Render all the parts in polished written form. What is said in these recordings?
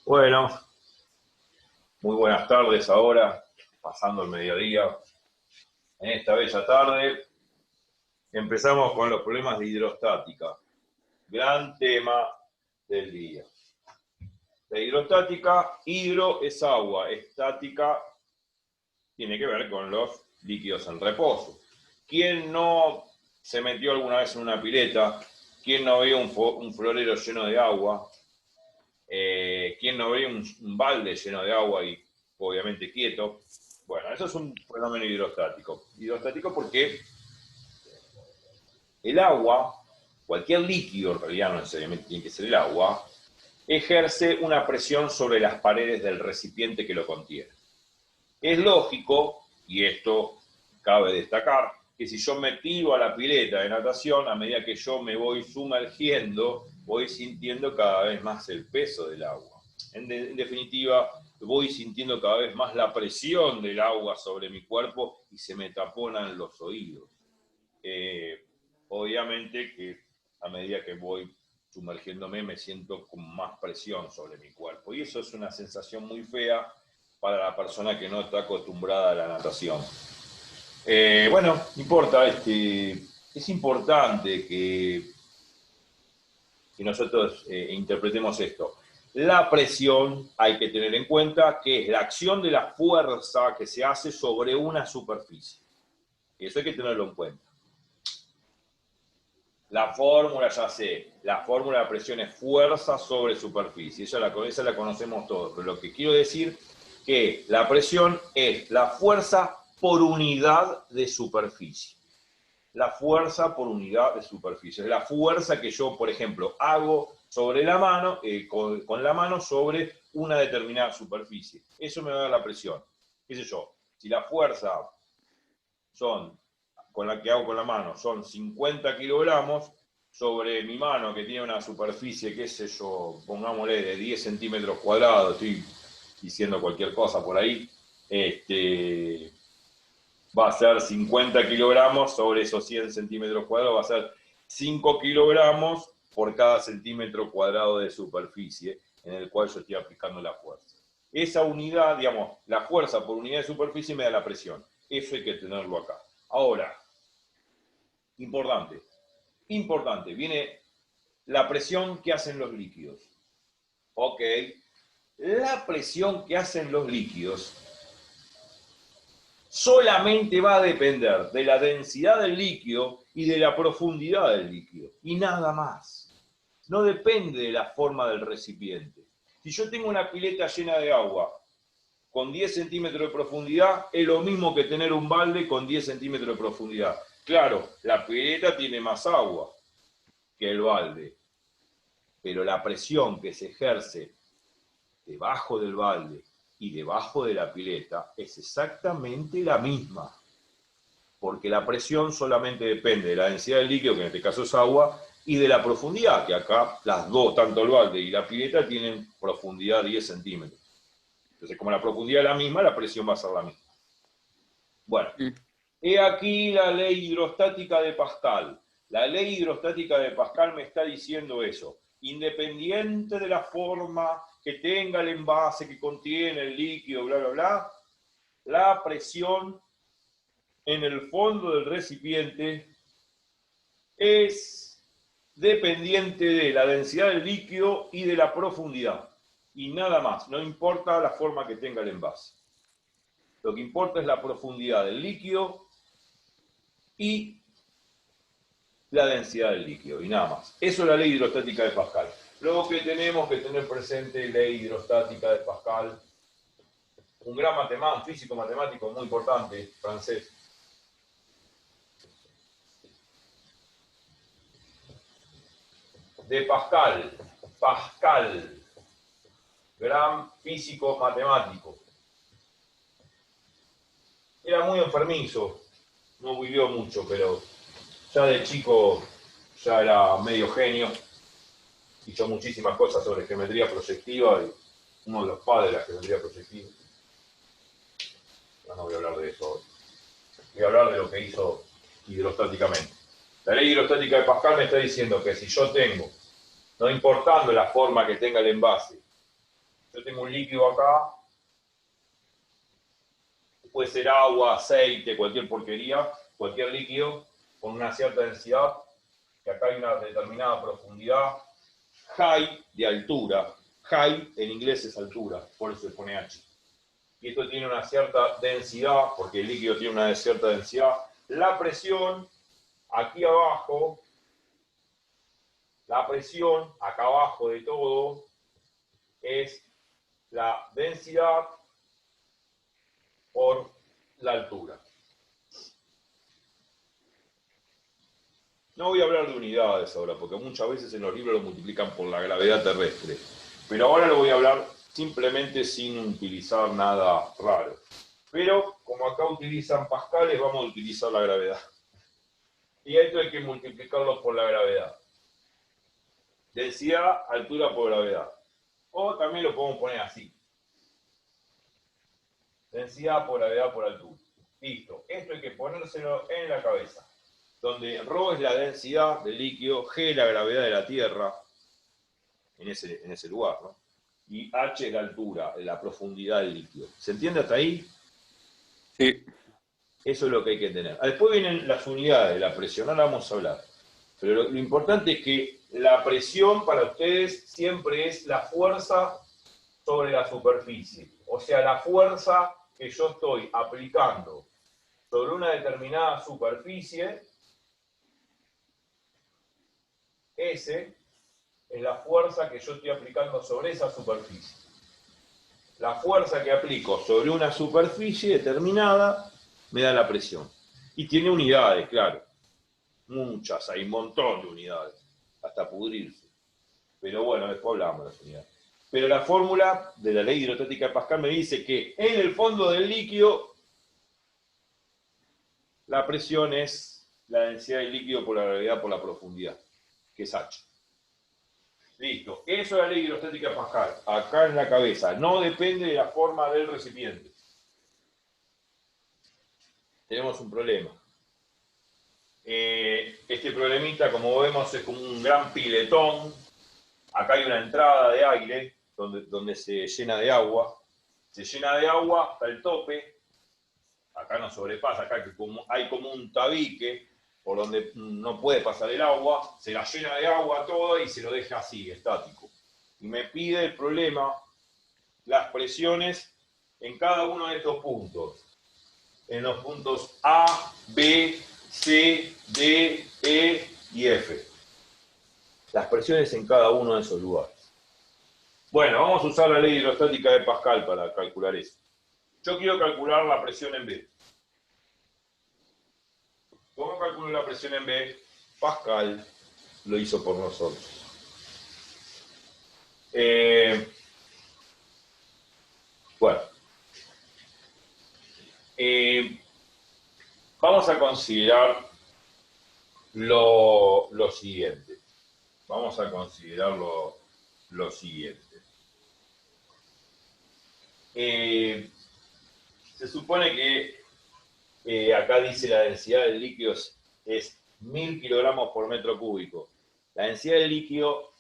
Bueno, muy buenas tardes ahora, pasando el mediodía. En esta bella tarde empezamos con los problemas de hidrostática. Gran tema del día. La hidrostática, hidro es agua, estática tiene que ver con los líquidos en reposo. ¿Quién no se metió alguna vez en una pileta? ¿Quién no vio un florero lleno de agua? ¿Quién no ve un balde lleno de agua y obviamente quieto? Bueno, eso es un fenómeno hidrostático. Hidrostático porque el agua, cualquier líquido en realidad, no necesariamente tiene que ser el agua, ejerce una presión sobre las paredes del recipiente que lo contiene. Es lógico, y esto cabe destacar, que si yo me tiro a la pileta de natación, a medida que yo me voy sumergiendo, voy sintiendo cada vez más el peso del agua. En definitiva, voy sintiendo cada vez más la presión del agua sobre mi cuerpo y se me taponan los oídos. Obviamente que a medida que voy sumergiéndome me siento con más presión sobre mi cuerpo y eso es una sensación muy fea para la persona que no está acostumbrada a la natación. Bueno, no importa, es importante que nosotros interpretemos esto. La presión hay que tener en cuenta que es la acción de la fuerza que se hace sobre una superficie. Eso hay que tenerlo en cuenta. La fórmula ya sé, la fórmula de presión es fuerza sobre superficie, esa la conocemos todos, pero lo que quiero decir que la presión es la fuerza por unidad de superficie. La fuerza por unidad de superficie. Es la fuerza que yo, por ejemplo, hago sobre la mano, con la mano sobre una determinada superficie. Eso me va a dar la presión. ¿Qué sé yo? Si la fuerza con la que hago con la mano son 50 kilogramos, sobre mi mano que tiene una superficie, qué sé yo, pongámosle de 10 centímetros cuadrados, estoy diciendo cualquier cosa por ahí, va a ser 50 kilogramos sobre esos 100 centímetros cuadrados, va a ser 5 kilogramos por cada centímetro cuadrado de superficie en el cual yo estoy aplicando la fuerza. Esa unidad, digamos, la fuerza por unidad de superficie me da la presión. Eso hay que tenerlo acá. Ahora, importante, viene la presión que hacen los líquidos. Ok, la presión que hacen los líquidos solamente va a depender de la densidad del líquido y de la profundidad del líquido, y nada más. No depende de la forma del recipiente. Si yo tengo una pileta llena de agua con 10 centímetros de profundidad, es lo mismo que tener un balde con 10 centímetros de profundidad. Claro, la pileta tiene más agua que el balde, pero la presión que se ejerce debajo del balde y debajo de la pileta es exactamente la misma, porque la presión solamente depende de la densidad del líquido, que en este caso es agua, y de la profundidad, que acá las dos, tanto el balde y la pileta, tienen profundidad 10 centímetros. Entonces, como la profundidad es la misma, la presión va a ser la misma. Bueno, he aquí la ley hidrostática de Pascal. La ley hidrostática de Pascal me está diciendo eso. Independiente de la forma que tenga el envase que contiene el líquido, bla, bla, bla, la presión en el fondo del recipiente es dependiente de la densidad del líquido y de la profundidad. Y nada más, no importa la forma que tenga el envase. Lo que importa es la profundidad del líquido y la densidad del líquido, y nada más. Eso es la ley hidrostática de Pascal. Lo que tenemos que tener presente, ley hidrostática de Pascal, un gran matemático, un físico matemático muy importante, francés. De Pascal, gran físico matemático. Era muy enfermizo, no vivió mucho, pero ya de chico ya era medio genio, hizo muchísimas cosas sobre geometría proyectiva, y uno de los padres de la geometría proyectiva. No voy a hablar de eso hoy. Voy a hablar de lo que hizo hidrostáticamente. La ley hidrostática de Pascal me está diciendo que si yo tengo, no importando la forma que tenga el envase, Yo tengo un líquido acá, puede ser agua, aceite, cualquier porquería, cualquier líquido con una cierta densidad, que acá hay una determinada profundidad, high de altura. High en inglés es altura, por eso se pone H. Y esto tiene una cierta densidad, porque el líquido tiene una cierta densidad. La presión, aquí abajo, la presión acá abajo de todo, es la densidad por la altura. No voy a hablar de unidades ahora, porque muchas veces en los libros lo multiplican por la gravedad terrestre. Pero ahora lo voy a hablar simplemente sin utilizar nada raro. Pero como acá utilizan pascales, vamos a utilizar la gravedad. Y a esto hay que multiplicarlo por la gravedad. Densidad, altura por gravedad. O también lo podemos poner así. Densidad por gravedad por altura. Listo. Esto hay que ponérselo en la cabeza. Donde ρ es la densidad del líquido, G es la gravedad de la Tierra, en ese lugar, ¿no? Y H es la altura, la profundidad del líquido. ¿Se entiende hasta ahí? Sí. Eso es lo que hay que tener. Después vienen las unidades, la presión, ahora vamos a hablar. Pero lo importante es que la presión para ustedes siempre es la fuerza sobre la superficie. O sea, la fuerza que yo estoy aplicando sobre una determinada superficie, S es la fuerza que yo estoy aplicando sobre esa superficie. La fuerza que aplico sobre una superficie determinada me da la presión. Y tiene unidades, claro. Muchas, hay un montón de unidades. Hasta pudrirse. Pero bueno, después hablamos de las unidades. Pero la fórmula de la ley hidrostática de Pascal me dice que en el fondo del líquido la presión es la densidad del líquido por la gravedad por la profundidad, que es H. Listo. Eso es la ley hidrostática de Pascal. Acá en la cabeza. No depende de la forma del recipiente. Tenemos un problema. Este problemita, como vemos, es como un gran piletón. Acá hay una entrada de aire donde se llena de agua. Se llena de agua hasta el tope. Acá no sobrepasa, acá hay como un tabique por donde no puede pasar el agua, se la llena de agua toda y se lo deja así, estático. Y me pide el problema las presiones en cada uno de estos puntos. En los puntos A, B, C, D, E y F. Las presiones en cada uno de esos lugares. Bueno, vamos a usar la ley hidrostática de Pascal para calcular eso. Yo quiero calcular la presión en B. ¿Cómo calculo la presión en B? Pascal lo hizo por nosotros. Bueno. Vamos a considerar lo siguiente. Vamos a considerar lo siguiente. Se supone que acá dice la densidad del líquido es 1000 kilogramos por metro cúbico. La densidad del líquido,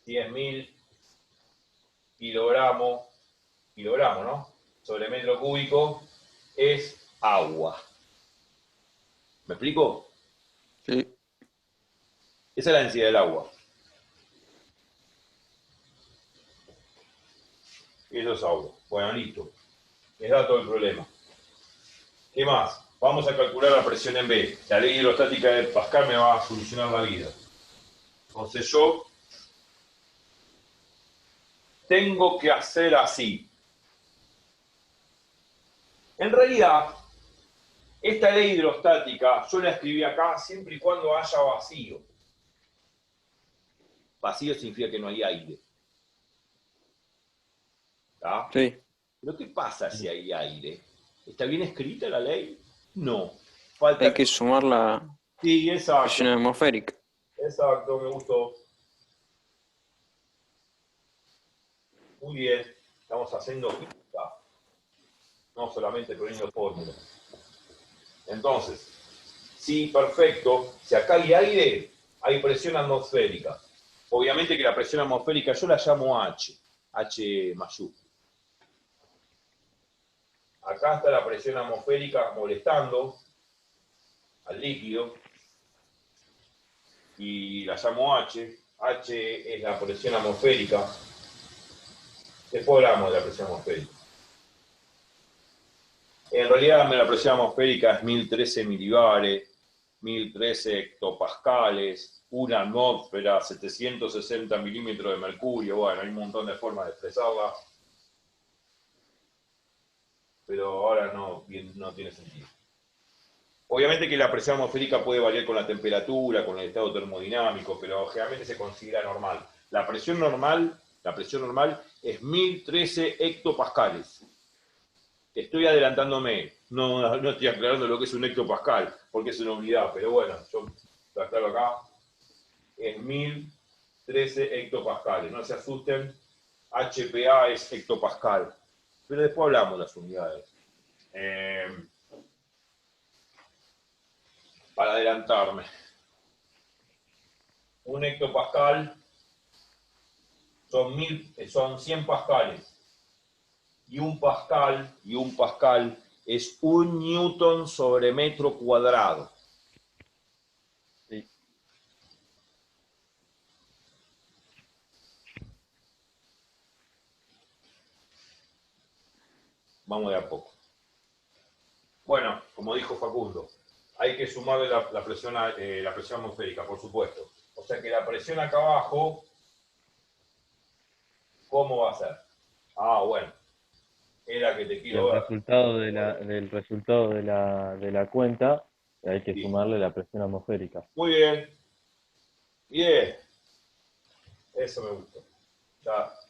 10.000 kilogramos, ¿no? Sobre metro cúbico es agua. ¿Me explico? Sí. Esa es la densidad del agua. Eso es agua. Bueno, listo. Les da todo el problema. ¿Qué más? Vamos a calcular la presión en B. La ley hidrostática de Pascal me va a solucionar la vida. Entonces yo tengo que hacer así. En realidad, esta ley hidrostática yo la escribí acá siempre y cuando haya vacío. Vacío significa que no hay aire. ¿Está? Sí. ¿Pero qué pasa si hay aire? ¿Está bien escrita la ley? No. Falta... Hay que sumar la Sí, exacto. presión atmosférica. Exacto, me gustó. Muy bien. Estamos haciendo física. No solamente poniendo fórmulas. Entonces, sí, perfecto. Si acá hay aire, hay presión atmosférica. Obviamente que la presión atmosférica yo la llamo H. H mayúscula. Acá está la presión atmosférica molestando al líquido y la llamo H. H es la presión atmosférica. Después hablamos de la presión atmosférica. En realidad la presión atmosférica es 1013 milibares, 1013 hectopascales, una atmósfera, 760 milímetros de mercurio. Bueno, hay un montón de formas de expresarla, pero ahora no tiene sentido. Obviamente que la presión atmosférica puede variar con la temperatura, con el estado termodinámico, pero generalmente se considera normal. La presión normal es 1013 hectopascales. Estoy adelantándome, no estoy aclarando lo que es un hectopascal, porque es una unidad, pero bueno, yo lo aclaro acá, es 1013 hectopascales, no se asusten, HPA es hectopascal, pero después hablamos de las unidades. Para adelantarme, un hectopascal son 100 pascales, y un pascal es 1 newton sobre metro cuadrado. Sí. Vamos de a poco. Bueno, como dijo Facundo, hay que sumarle la presión atmosférica, por supuesto. O sea que la presión acá abajo, ¿cómo va a ser? Ah, bueno, era que te Y quiero el ver. resultado del resultado de la cuenta hay que Sí. sumarle la presión atmosférica. Muy bien. Bien. Eso me gusta.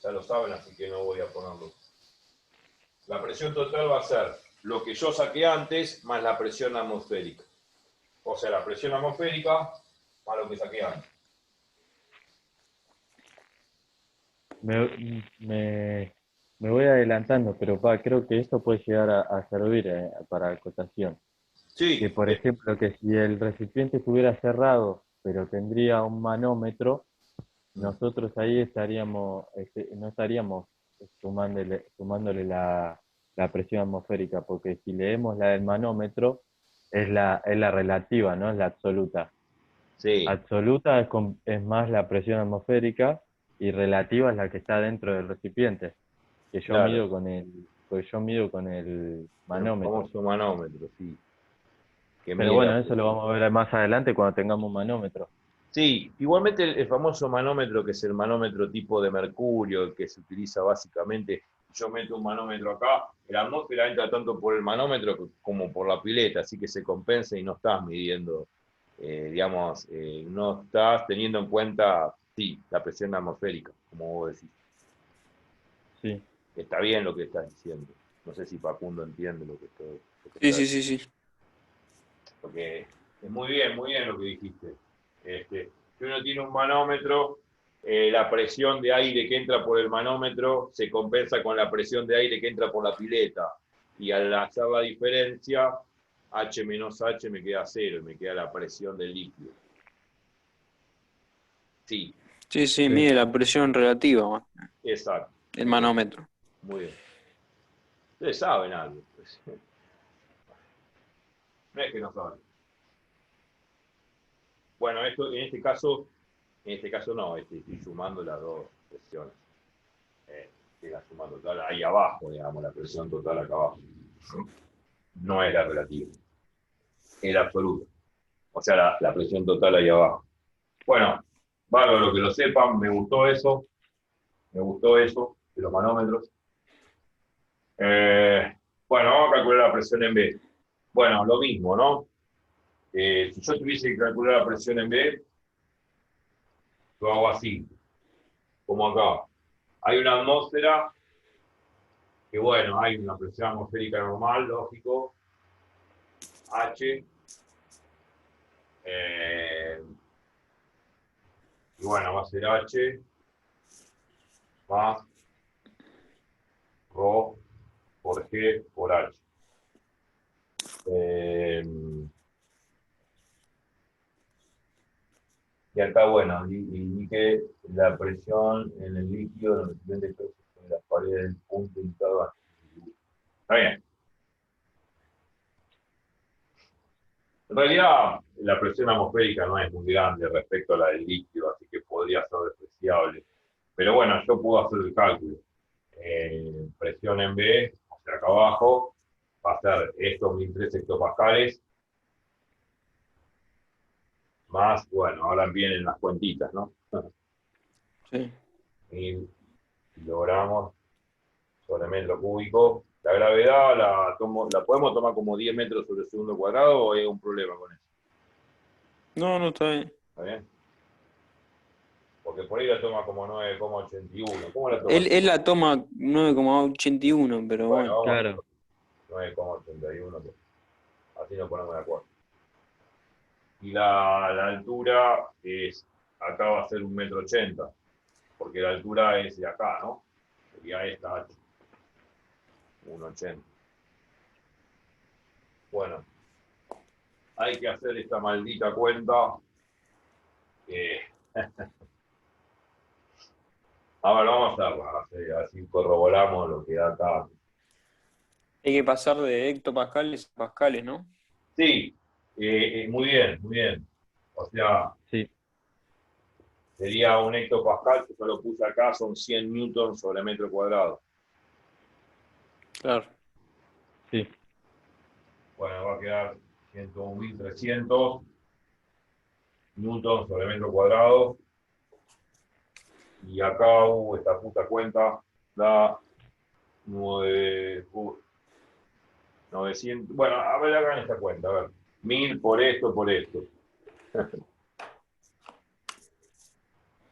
Ya lo saben, así que no voy a ponerlo. La presión total va a ser lo que yo saqué antes más la presión atmosférica. O sea, la presión atmosférica más lo que saqué antes. Me voy adelantando, pero creo que esto puede llegar a servir para acotación. Que Sí, por ejemplo, que si el recipiente estuviera cerrado, pero tendría un manómetro, nosotros ahí no estaríamos sumándole la presión atmosférica, porque si leemos la del manómetro, es la relativa, no es la absoluta. sí, Absoluta es más la presión atmosférica y relativa es la que está dentro del recipiente, que claro. yo mido con el El manómetro. famoso manómetro, sí. Que Pero mide la bueno, eso lo vamos a ver más adelante cuando tengamos un manómetro. Sí, igualmente el famoso manómetro, que es el manómetro tipo de mercurio, el que se utiliza básicamente, yo meto un manómetro acá, la atmósfera entra tanto por el manómetro como por la pileta, así que se compensa y no estás midiendo, no estás teniendo en cuenta, sí, la presión atmosférica, como vos decís. Sí. Está bien lo que estás diciendo. No sé si Facundo entiende lo que Sí, está sí, diciendo. sí, sí. Porque es muy bien lo que dijiste. Si uno tiene un manómetro, la presión de aire que entra por el manómetro se compensa con la presión de aire que entra por la pileta. Y al hacer la diferencia, H menos H me queda cero, me queda la presión del líquido. Sí, Sí, sí, Sí. mide la presión relativa, exacto. el Muy bien. manómetro. Muy bien. Ustedes saben algo. No es que no saben. Bueno, esto en este caso no, estoy sumando las dos presiones. La suma total ahí abajo, digamos, la presión total acá abajo. No es la relativa, es la absoluta. O sea, la presión total ahí abajo. Bueno, bárbaro que lo sepan, me gustó eso de los manómetros. Bueno, vamos a calcular la presión en B. Bueno, lo mismo, ¿no? Si yo tuviese que calcular la presión en B, lo hago así, como acá. Hay una atmósfera, que bueno, hay una presión atmosférica normal, lógico, H, y bueno, va a ser H más Rho por G por H. Eh, y acá, bueno, indique la presión en el líquido de los recipientes cuál es el punto indicado. Está bien. En realidad, la presión atmosférica no es muy grande respecto a la del líquido, así que podría ser despreciable. Pero bueno, yo puedo hacer el cálculo. Presión en B, o sea, acá abajo, va a ser estos 1003 hectopascales, más, bueno, ahora vienen las cuentitas, ¿no? Sí. 1000 kilogramos sobre metro cúbico. La gravedad la podemos tomar como 10 metros sobre segundo cuadrado o hay un problema con eso. No, no está bien. ¿Está bien? Porque por ahí la toma como 9,81. ¿Cómo la toma? Él la toma 9,81, pero Bueno, bueno. vamos a Claro. 9,81. Así nos ponemos de acuerdo. Y la altura es, acá va a ser 1,80 m, porque la altura es de acá, ¿no? Sería esta H. 1,80 m. Bueno, hay que hacer esta maldita cuenta. A ver, vamos a hacerla, así corroboramos lo que da acá. Hay que pasar de hectopascales a pascales, ¿no? Sí, muy bien, muy bien. O sea, Sí, sería un hectopascal, que yo lo puse acá, son 100 newtons sobre metro cuadrado. Claro. sí. Bueno, va a quedar 101.300 newtons sobre metro cuadrado. Y acá, esta puta cuenta da 900. Bueno, a ver, hagan esta cuenta, a ver. 1000 por esto, por esto.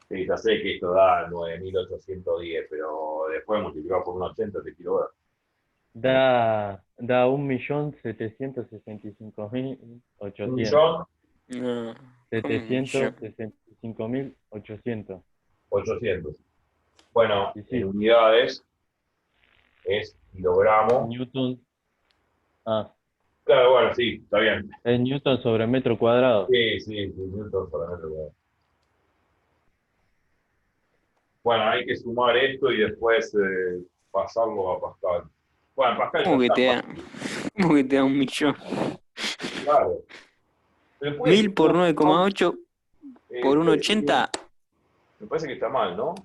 Sí, ya sé que esto da 9.810, pero después multiplicado por 1,80 te quiero ver. Da Un 1.065.800. millón No, ¿cómo yo? 765.800. 800. Bueno, Y en sí, unidades es kilogramo. Newton. Ah, Claro, bueno, sí, está bien. es Newton sobre metro cuadrado. Sí, sí, sí, newton por metro cuadrado. Bueno, hay que sumar esto y después pasarlo a Pascal. Bueno, Pascal ya ¿Cómo que está. te da? ¿Cómo que te da 1.000.000? Claro. Pero puede ser 1000 por 9,8 por puede ser 1,80. me parece que está mal, ¿no?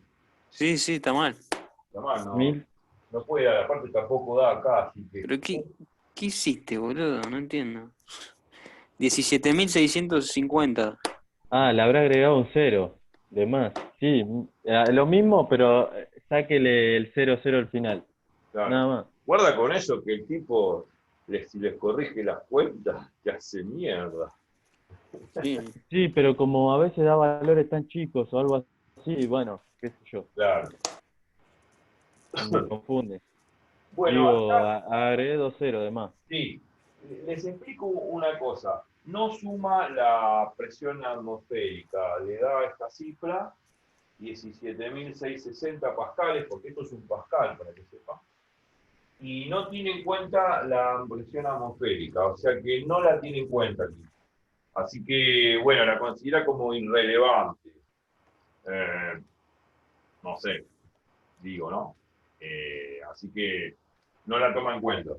Sí, sí, está mal. Está mal, no, 1000. no puede dar, aparte tampoco da acá, así que. ¿Pero qué hiciste, boludo? No entiendo. 17.650. Ah, le habrá agregado un cero de más. Sí, lo mismo, pero sáquele el 00 al final. Claro. Nada más. Guarda con eso que el tipo, si les corrige las cuentas, te hace mierda. Sí. Sí, pero como a veces da valores tan chicos o algo así, bueno, qué sé yo, Claro. me confunde. Bueno, Digo, acá agregué 2 ceros de más. sí. Les explico una cosa. No suma la presión atmosférica, le da esta cifra, 17.660 pascales, porque esto es un pascal, para que sepan. Y no tiene en cuenta la presión atmosférica, o sea que no la tiene en cuenta aquí. Así que, bueno, la considera como irrelevante. No sé, digo, ¿no? Así que no la toma en cuenta.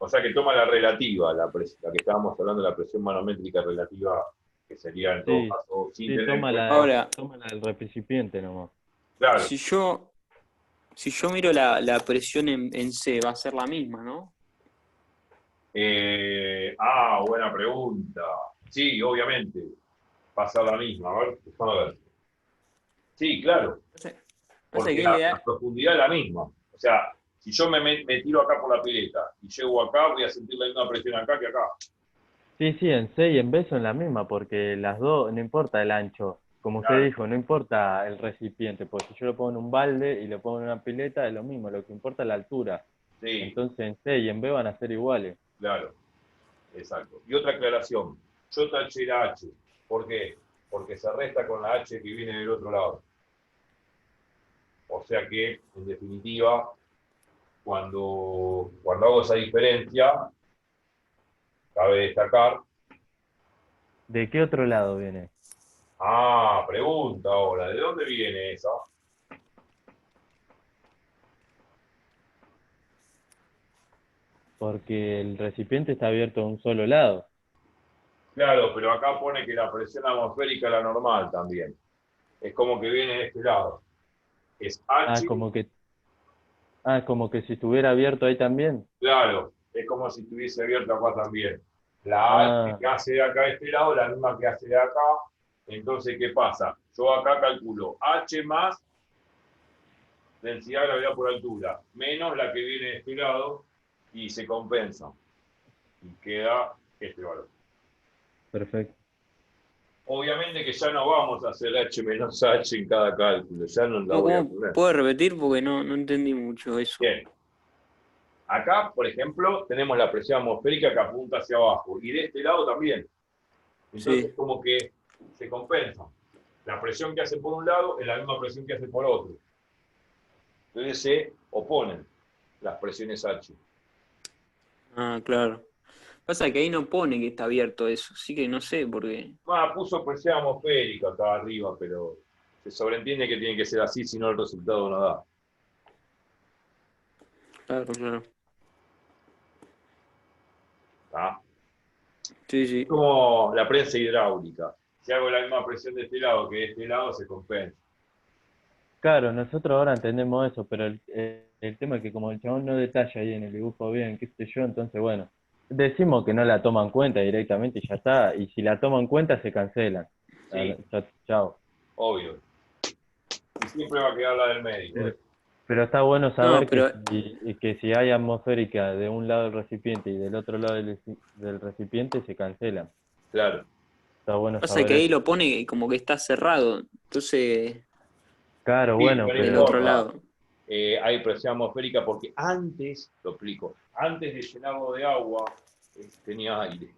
O sea que toma la relativa, la que estábamos hablando, la presión manométrica relativa, que sería en todo Sí, caso sin sí, tener en cuenta. Ahora, toma la del recipiente nomás. Claro. si yo, si yo miro la presión en C, va a ser la misma, ¿no? Buena pregunta. Sí, obviamente, pasa la misma. A ver, déjame ver. Sí, claro, Pasa porque que le la da. profundidad es la misma. O sea, si yo me tiro acá por la pileta y llego acá, voy a sentir la misma presión acá que acá. Sí, sí, en C y en B son la misma, porque las dos, no importa el ancho, como usted Claro, dijo, no importa el recipiente, porque si yo lo pongo en un balde y lo pongo en una pileta, es lo mismo, lo que importa es la altura. sí, Entonces en C y en B van a ser iguales. claro, exacto. Y otra aclaración, yo taché la H. ¿Por qué? Porque se resta con la H que viene del otro lado. O sea que, en definitiva, cuando hago esa diferencia, cabe destacar. ¿De qué otro lado viene? Pregunta ahora, ¿de dónde viene esa? porque el recipiente está abierto a un solo lado. Claro, pero acá pone que la presión atmosférica es la normal también. Es como que viene de este lado. Es Ah, H, como que si estuviera abierto ahí también. claro, es como si estuviese abierto acá también. La H Ah, que hace de acá de este lado, la misma que hace de acá. Entonces, ¿qué pasa? Yo acá calculo H más densidad de gravedad por altura, menos la que viene de este lado, y se compensa. Y queda este valor. perfecto. Obviamente que ya no vamos a hacer H menos H en cada cálculo, ya no la voy a ¿Cómo poner. puedo repetir? Porque no entendí mucho eso. Bien, acá, por ejemplo, tenemos la presión atmosférica que apunta hacia abajo, y de este lado también. Entonces, Sí. como que se compensa. La presión que hace por un lado es la misma presión que hace por otro. Entonces se oponen las presiones H. Ah, claro. Pasa que ahí no pone que está abierto eso, así que no sé por qué. Puso presión atmosférica acá arriba, pero se sobreentiende que tiene que ser así, si no el resultado no da. Claro, claro. ¿Tá? Sí, Es sí. como la prensa hidráulica. Si hago la misma presión de este lado que de este lado, se compensa. Claro, nosotros ahora entendemos eso, pero el tema es que como el chabón no detalla ahí en el dibujo bien, qué sé yo, entonces bueno, decimos que no la toman en cuenta directamente y ya está, y si la toman en cuenta se cancelan. Ah, Sí, chao. obvio. Y siempre va a quedar la del medio. Pero, pero está bueno No, saber pero que si hay atmosférica de un lado del recipiente y del otro lado del recipiente se cancelan. Claro. Está bueno pasa saber que ahí eso. lo pone como que está cerrado. Entonces, Claro, Sí, bueno, pero no del pero otro importa. lado. Hay presión atmosférica porque antes, lo explico, antes de llenarlo de agua, tenía aire.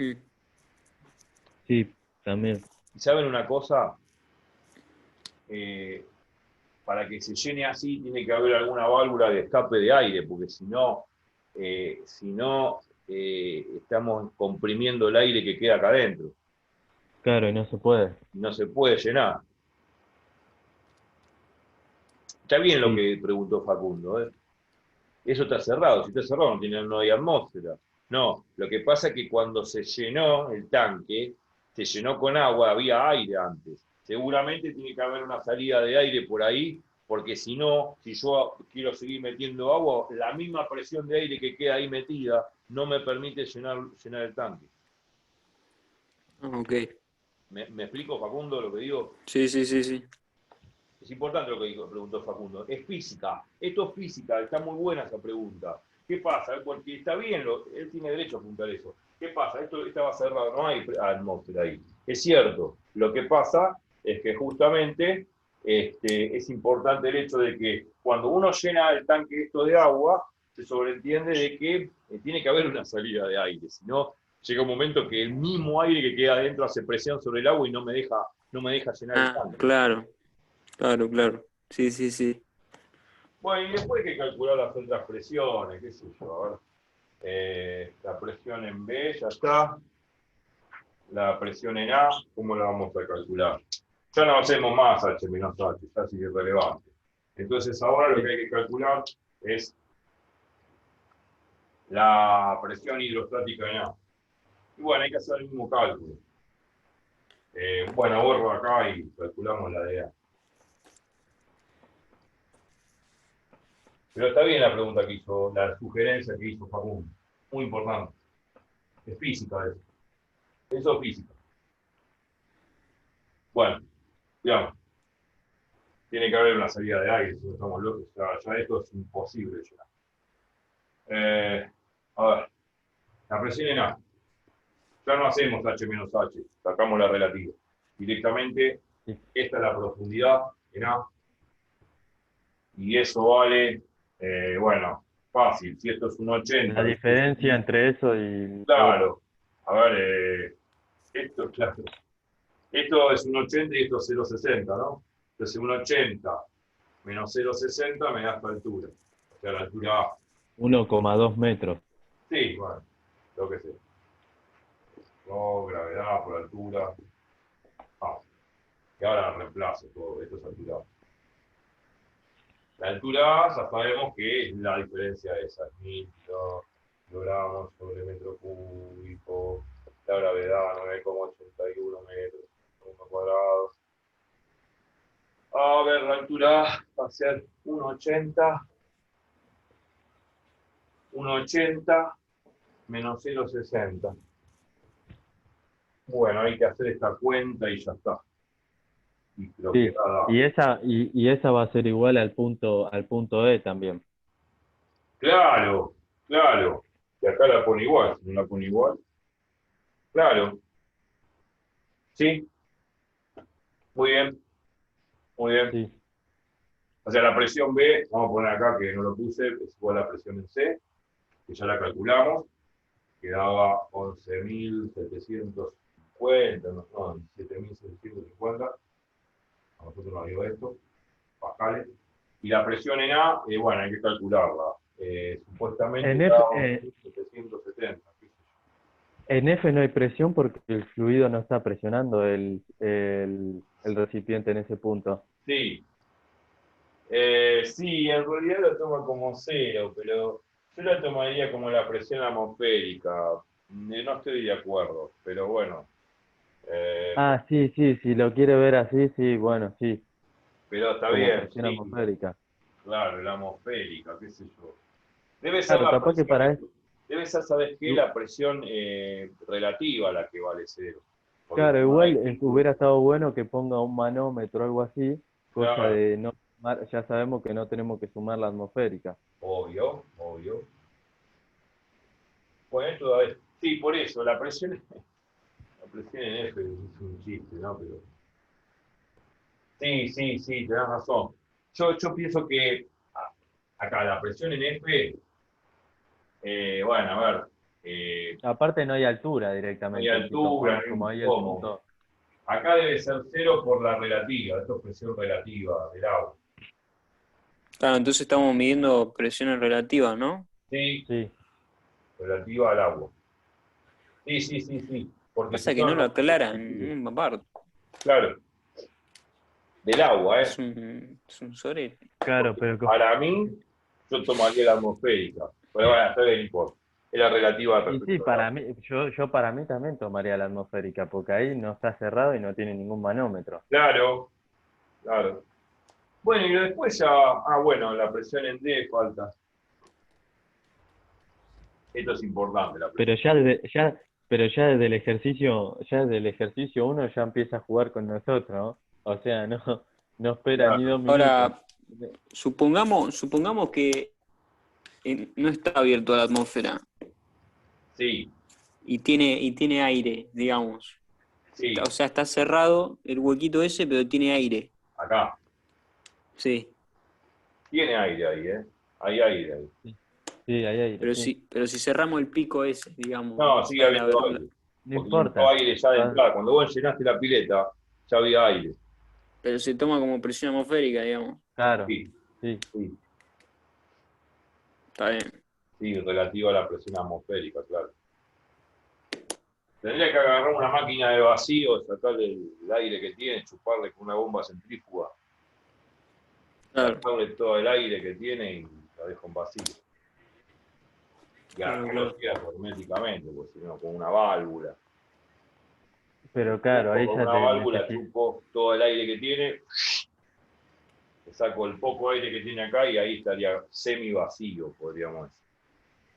Mm. sí, también. ¿Y saben una cosa? Eh, para que se llene así tiene que haber alguna válvula de escape de aire, porque si no, estamos comprimiendo el aire que queda acá adentro Claro, y no se puede. y no se puede llenar. Está bien lo Sí, que preguntó Facundo, ¿eh? Eso está cerrado, si está cerrado no hay atmósfera. No, lo que pasa es que cuando se llenó el tanque, se llenó con agua, había aire antes. Seguramente tiene que haber una salida de aire por ahí, porque si no, si yo quiero seguir metiendo agua, la misma presión de aire que queda ahí metida no me permite llenar el tanque. Ah, ok. ¿Me explico, Facundo, lo que digo? Sí, sí, sí, sí. Es importante lo que preguntó Facundo. Es física. Esto es física. Está muy buena esa pregunta. ¿Qué pasa? Porque está bien, él tiene derecho a apuntar eso. ¿Qué pasa? Esto estaba cerrado, no hay atmósfera ahí. Es cierto. Lo que pasa es que justamente es importante el hecho de que cuando uno llena el tanque esto de agua, se sobreentiende de que tiene que haber una salida de aire. Si no, llega un momento que el mismo aire que queda adentro hace presión sobre el agua y no me deja llenar el Ah, tanque. claro, claro, claro. Sí, sí, sí. Bueno, y después hay que calcular las otras presiones, qué sé yo, a ver. La presión en B ya está. La presión en A, ¿cómo la vamos a calcular? Ya no hacemos más H menos H, ya sigue irrelevante. Entonces ahora lo que sí. hay que calcular es la presión hidrostática en A. Y bueno, hay que hacer el mismo cálculo. Bueno, borro acá y calculamos la de A. Pero está bien la pregunta que hizo, la sugerencia que hizo Facundo. Muy importante. Es física eso. Eso es física. Bueno, digamos, tiene que haber una salida de aire, si no estamos locos. Ya esto es imposible llenar. A ver, la presión en A. Ya no hacemos H menos H, sacamos la relativa. Directamente, Sí. esta es la profundidad en A, y eso vale, bueno, fácil. Si esto es un La 80, diferencia entre eso y lo otro. claro. A ver, esto, claro. Esto es un 80 y esto es 0,60, ¿no? Entonces un 80 menos 0,60 me da esta altura. O sea, la altura A. 1,2 metros. Sí, bueno, lo que sea. No, gravedad por altura. Ah, y ahora reemplazo todo, esto es altura. La altura ya sabemos que es la diferencia de esas 1000 kilogramos sobre metro cúbico, la gravedad 9,81 metros por segundo cuadrado. A ver, la altura va a ser 1,80 menos 0,60. Bueno, hay que hacer esta cuenta y ya está. Y lo que Sí, da. y esa va a ser igual al punto E también. Claro, claro. Y acá la pone igual, si no la pone igual. Claro, sí, muy bien, muy bien. Sí, O sea, la presión B, vamos a poner acá que no lo puse, es igual a la presión en C, que ya la calculamos, que daba 11.750, no, 17.750. A nosotros nos dio esto, bajale. Y la presión en A, bueno, hay que calcularla. Supuestamente en da F, 11.770. ¿Qué sé yo? en F no hay presión porque el fluido no está presionando el recipiente en ese punto. Sí, sí, en realidad lo toma como cero, pero yo la tomaría como la presión atmosférica. No estoy de acuerdo, pero bueno. Ah, sí, sí, si lo quiere ver así, sí, bueno, sí, Pero está como bien, presión sí, atmosférica. claro, la atmosférica, qué sé yo. Debe ser Claro, la capaz que presión, para eso, debe ser, ¿sabes qué? La presión relativa a la que vale cero. Porque claro, como no igual hay ningún. hubiera estado bueno que ponga un manómetro o algo así, cosa Claro, de no sumar, ya sabemos que no tenemos que sumar la atmosférica. obvio, obvio. Bueno, esto a ver. Sí, por eso, la presión en F es un chiste, ¿no? Pero sí, sí, sí, tenés razón. Yo pienso que acá la presión en F, bueno, a ver, Aparte no hay altura no hay directamente, si altura, tomamos no como hay ahí el cómo. punto. Acá debe ser cero por la relativa, esto es presión relativa del agua. Claro, entonces estamos midiendo presiones relativas, ¿no? Sí, Sí, relativa al agua. Sí, sí, sí, sí, porque si Pasa que no, no lo no tiene aclaran sentido. en un parte. Claro, del agua, ¿eh? Es un sorete. claro, Porque pero para mí, yo tomaría la atmosférica, pero bueno, está bien, no importa. Es la relativa y sí, respecto al para agua. mí, yo para mí también tomaría la atmosférica, porque ahí no está cerrado y no tiene ningún manómetro. Claro, claro. Bueno, y después ya, bueno, la presión en D falta. Esto es importante, la Pero presión. pero ya desde el ejercicio uno ya empieza a jugar con nosotros, ¿no? O sea, no espera ni Claro, 2 minutos. Ahora, supongamos que no está abierto a la atmósfera sí, y tiene aire, digamos. sí, O sea, está cerrado el huequito ese, pero tiene aire. acá. Sí. Tiene aire ahí, ¿eh? Hay aire ahí. Sí, sí, hay aire, sí. Pero si cerramos el pico ese, digamos, No, o sigue sea, habiendo aire. No Porque entró importa. aire ya de Va- entrada. Cuando vos llenaste la pileta, ya había aire. pero se toma como presión atmosférica, digamos. Claro, Sí, sí. sí, Está bien. sí, relativa a la presión atmosférica, claro. Tendría que agarrar una máquina de vacío, sacarle el aire que tiene, chuparle con una bomba centrífuga, Claro, sacarle todo el aire que tiene y la dejo en vacío. Y claro, arreglo claro. cierra herméticamente, porque si no, con una válvula. Pero claro, ahí Con ya una te válvula necesitas. chupo todo el aire que tiene, le saco el poco aire que tiene acá y ahí estaría semi vacío, podríamos decir.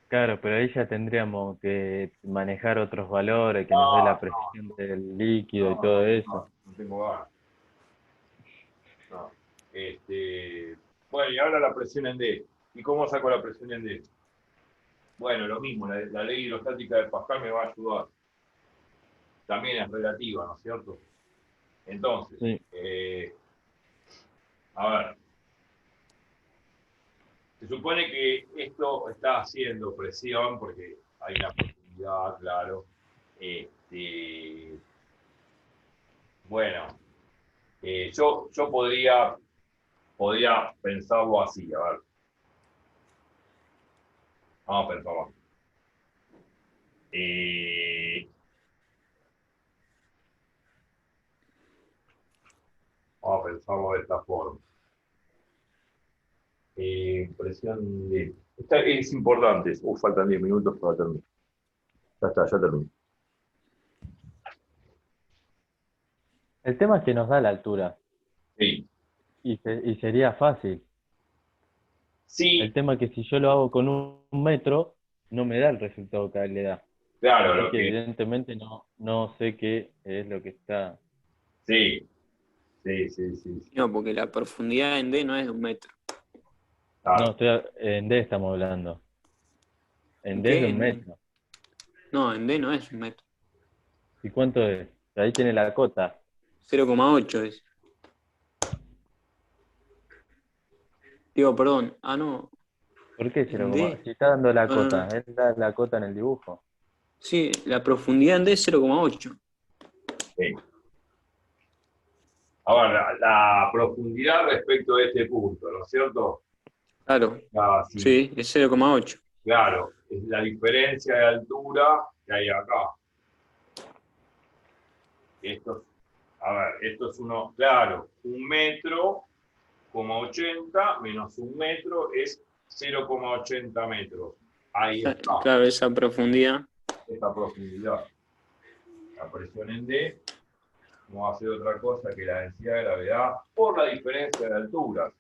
Claro, pero ahí ya tendríamos que manejar otros valores, que nos dé No, la presión del líquido y no, no todo tengo eso. ganas, no tengo ganas. No. Bueno, y ahora la presión en D. ¿Y cómo saco la presión en D? Bueno, lo mismo, la ley hidrostática de Pascal me va a ayudar. También es relativa, ¿no es cierto? Entonces, Sí, a ver, se supone que esto está haciendo presión porque hay una profundidad, claro. Bueno, yo podría pensarlo así, a ver, vamos a pensarlo. Eh, Vamos a pensarlo de esta forma. Presión D. Es importante. Faltan 10 minutos para terminar. Ya está, ya terminé. El tema es que nos da la altura Sí. y sería fácil. El Sí, tema es que si yo lo hago con un metro, no me da el resultado que a él le da. claro, Así lo que que. evidentemente no sé qué es lo que está. Sí, sí, sí, sí, sí. No, porque la profundidad en D no es de 1 metro. No, Claro. en D estamos hablando. En ¿En D es de qué? un metro. No, en D no es 1 metro. ¿Y cuánto es? Ahí tiene la cota. 0,8 es. Digo, perdón. Ah, no. ¿Por qué En 0,? D. Si está dando la No, no, cota, no. él da la cota en el dibujo. Sí, la profundidad en D es 0,8. Sí. Ahora, la profundidad respecto a este punto, ¿no es cierto? Claro. Ah, sí, Sí, es 0,8. claro, es la diferencia de altura que hay acá. Esto, a ver, esto es uno, claro, 1 metro, 80 menos 1 metro es 0,80 metros. Ahí está, Claro, esa profundidad. esta profundidad. La presión en D no va a ser otra cosa que la densidad de gravedad por la diferencia de alturas.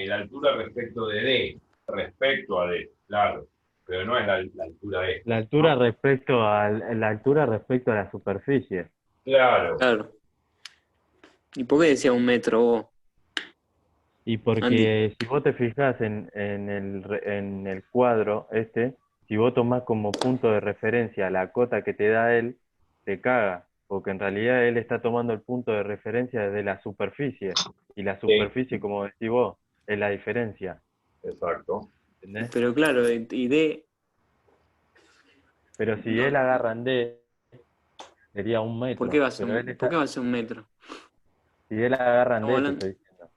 La altura respecto a D, claro, pero no es la altura de, La ¿no? altura respecto a la superficie. Claro, Claro. ¿Y por qué decía 1 metro vos, Y Andy? porque si vos te fijás en el cuadro si vos tomás como punto de referencia la cota que te da él, te caga, porque en realidad él está tomando el punto de referencia desde la superficie, y la sí, superficie, como decís vos, es la diferencia, exacto. ¿entendés? Pero claro, y D. Pero si No, él agarra en D, sería un ¿por qué metro, va a ser pero él por qué está, va a ser 1 metro? si él agarra en Estamos D, te hablando. estoy diciendo.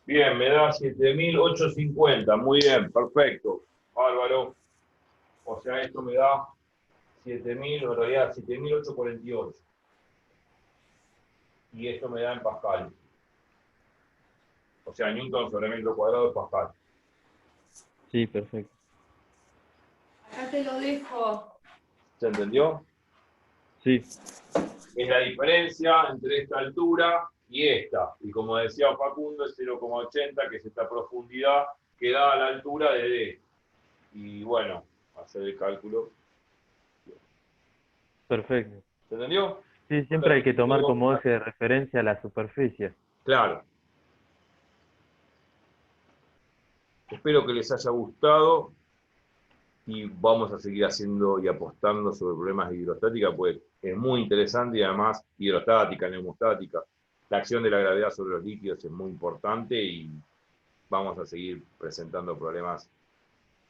Bien, me da 7.850, muy bien, perfecto, bárbaro. O sea, esto me da 7.000, en realidad 7.848. Y esto me da en Pascal. O sea, Newton sobre metro cuadrado es Pascal. Sí, perfecto. Acá te lo dejo. ¿Se entendió? Sí, Es la diferencia entre esta altura y esta. Y como decía Facundo, es 0,80, que es esta profundidad que da a la altura de D. Y bueno, hacer el cálculo. perfecto. ¿Se entendió? Sí, No siempre hay que tomar termino. como eje de referencia la superficie. Claro. Espero que les haya gustado y vamos a seguir haciendo y apostando sobre problemas de hidrostática, pues es muy interesante y además hidrostática, neumostática. La acción de la gravedad sobre los líquidos es muy importante y vamos a seguir presentando problemas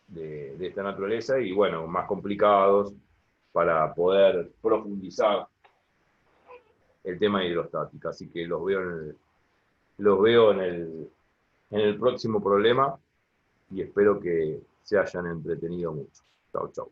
de esta naturaleza y bueno, más complicados para poder profundizar el tema de hidrostática. Así que los veo en el próximo problema y espero que se hayan entretenido mucho. Chau, chau.